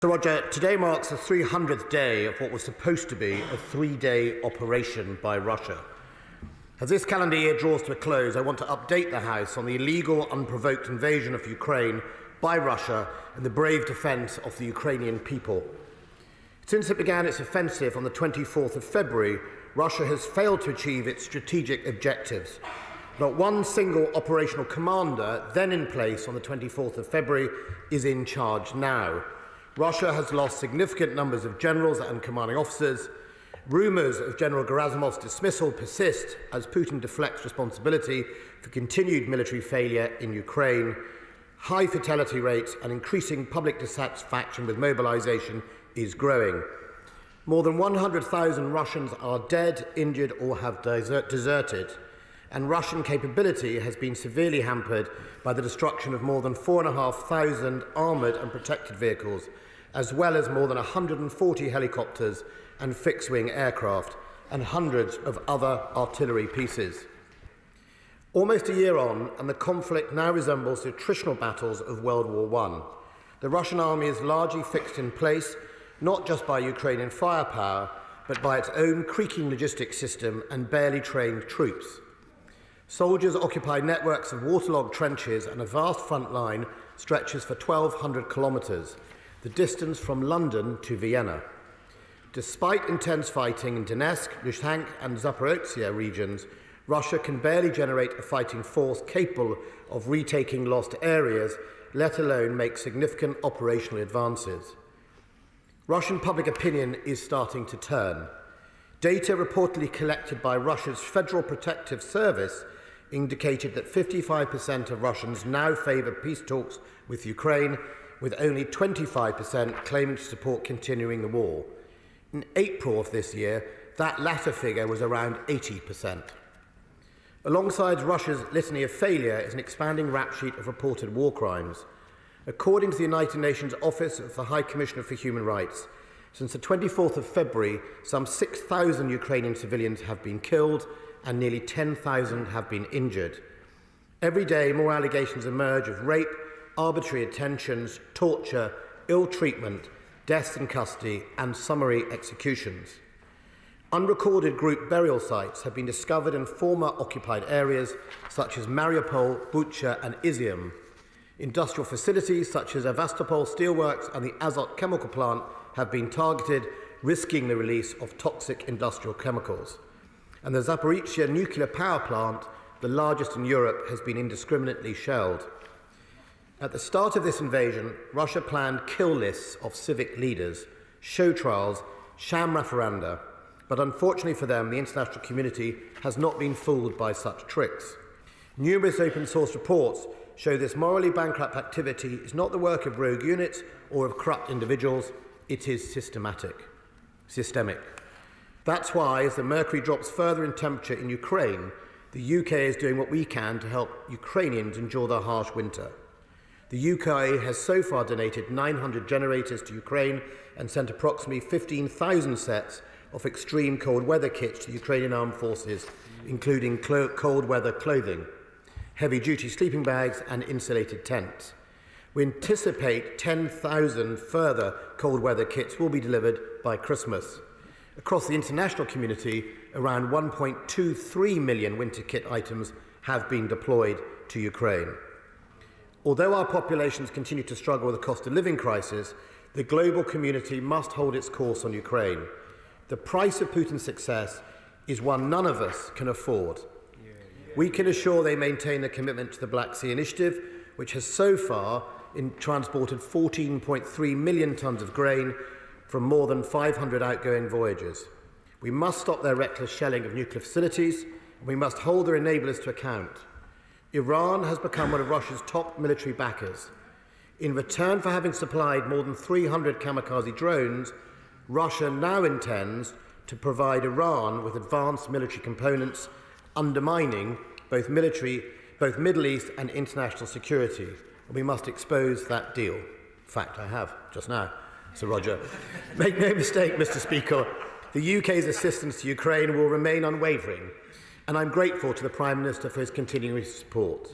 So, Roger, today marks the 300th day of what was supposed to be a three-day operation by Russia. As this calendar year draws to a close, I want to update the House on the illegal, unprovoked invasion of Ukraine by Russia and the brave defence of the Ukrainian people. Since it began its offensive on the 24th of February, Russia has failed to achieve its strategic objectives. Not one single operational commander then in place on the 24th of February is in charge now. Russia has lost significant numbers of generals and commanding officers. Rumours of General Gerasimov's dismissal persist as Putin deflects responsibility for continued military failure in Ukraine. High fatality rates and increasing public dissatisfaction with mobilisation is growing. More than 100,000 Russians are dead, injured or have deserted, and Russian capability has been severely hampered by the destruction of more than 4,500 armoured and protected vehicles, as well as more than 140 helicopters and fixed-wing aircraft, and hundreds of other artillery pieces. Almost a year on, and the conflict now resembles the attritional battles of World War I. The Russian army is largely fixed in place, not just by Ukrainian firepower, but by its own creaking logistics system and barely trained troops. Soldiers occupy networks of waterlogged trenches, and a vast front line stretches for 1,200 kilometres, the distance from London to Vienna. Despite intense fighting in Donetsk, Luhansk and Zaporozhye regions, Russia can barely generate a fighting force capable of retaking lost areas, let alone make significant operational advances. Russian public opinion is starting to turn. Data reportedly collected by Russia's Federal Protective Service indicated that 55% of Russians now favour peace talks with Ukraine, with only 25% claiming to support continuing the war. In April of this year, that latter figure was around 80%. Alongside Russia's litany of failure is an expanding rap sheet of reported war crimes. According to the United Nations Office of the High Commissioner for Human Rights, since the 24th of February, some 6,000 Ukrainian civilians have been killed and nearly 10,000 have been injured. Every day, more allegations emerge of rape, arbitrary detentions, torture, ill treatment, deaths in custody, and summary executions. Unrecorded group burial sites have been discovered in former occupied areas such as Mariupol, Bucha, and Izium. Industrial facilities such as Sevastopol Steelworks and the Azot chemical plant have been targeted, risking the release of toxic industrial chemicals. And the Zaporizhzhia nuclear power plant, the largest in Europe, has been indiscriminately shelled. At the start of this invasion, Russia planned kill lists of civic leaders, show trials, sham referenda, but unfortunately for them, the international community has not been fooled by such tricks. Numerous open-source reports show this morally bankrupt activity is not the work of rogue units or of corrupt individuals, it is systemic. That's why, as the mercury drops further in temperature in Ukraine, the UK is doing what we can to help Ukrainians endure their harsh winter. The UK has so far donated 900 generators to Ukraine and sent approximately 15,000 sets of extreme cold weather kits to the Ukrainian armed forces, including cold weather clothing, heavy-duty sleeping bags and insulated tents. We anticipate 10,000 further cold weather kits will be delivered by Christmas. Across the international community, around 1.23 million winter kit items have been deployed to Ukraine. Although our populations continue to struggle with the cost of living crisis, the global community must hold its course on Ukraine. The price of Putin's success is one none of us can afford. We can assure they maintain their commitment to the Black Sea Initiative, which has so far transported 14.3 million tonnes of grain from more than 500 outgoing voyages. We must stop their reckless shelling of nuclear facilities, and we must hold their enablers to account. Iran has become one of Russia's top military backers. In return for having supplied more than 300 kamikaze drones, Russia now intends to provide Iran with advanced military components, undermining both Middle East and international security. And we must expose that deal. In fact, I have just now, Sir Roger. Make no mistake, Mr. Speaker, the UK's assistance to Ukraine will remain unwavering, and I'm grateful to the Prime Minister for his continuing support.